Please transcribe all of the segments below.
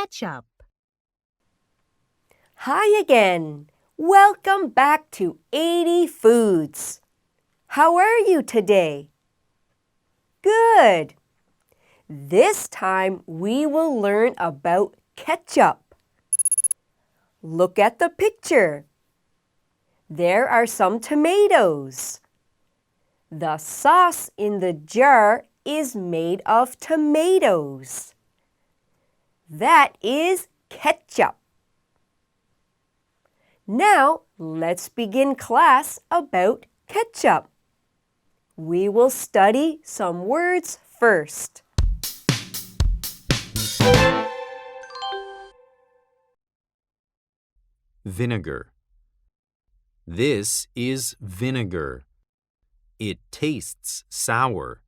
ketchup. Hi again. Welcome back to 80 Foods. How are you today? Good. This time we will learn about ketchup. Look at the picture. There are some tomatoes. The sauce in the jar is made of tomatoes. That is ketchup. Now, let's begin class about ketchup. We will study some words first. Vinegar. This is vinegar. It tastes sour.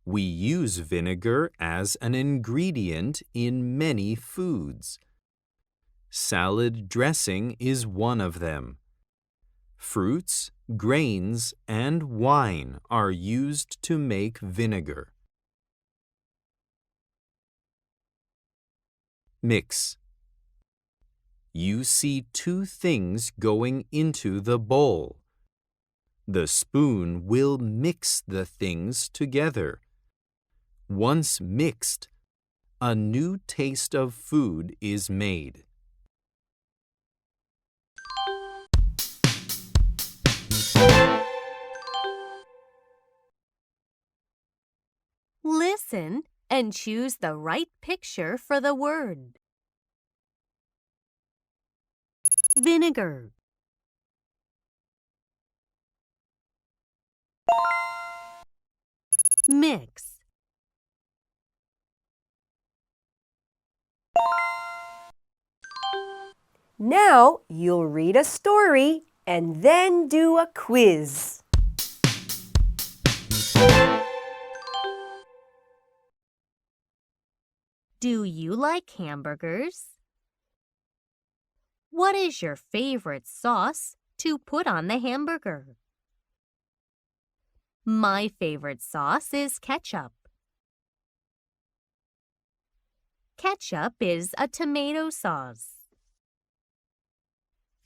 We use vinegar as an ingredient in many foods. Salad dressing is one of them. Fruits, grains, and wine are used to make vinegar. Mix. You see two things going into the bowl. The spoon will mix the things together. Once mixed, a new taste of food is made. Listen and choose the right picture for the word. Vinegar. Mix. Now you'll read a story and then do a quiz. Do you like hamburgers? What is your favorite sauce to put on the hamburger? My favorite sauce is ketchup. Ketchup is a tomato sauce.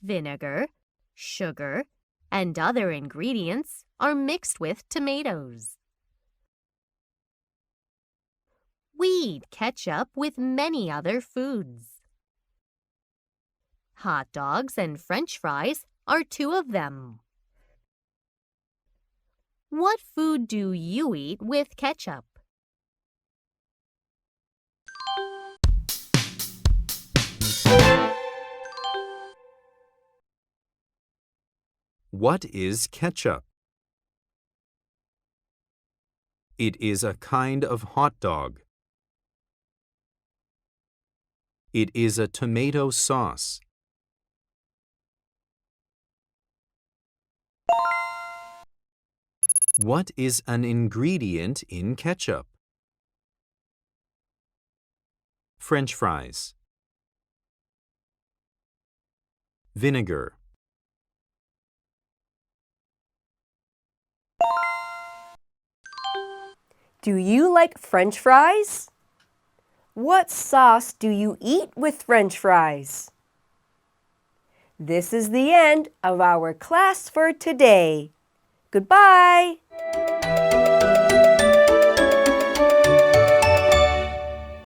Vinegar, sugar, and other ingredients are mixed with tomatoes. We eat ketchup with many other foods. Hot dogs and French fries are two of them. What food do you eat with ketchup? What is ketchup? It is a kind of hot dog. It is a tomato sauce. What is an ingredient in ketchup? French fries. Vinegar. Do you like French fries? What sauce do you eat with French fries? This is the end of our class for today. Goodbye.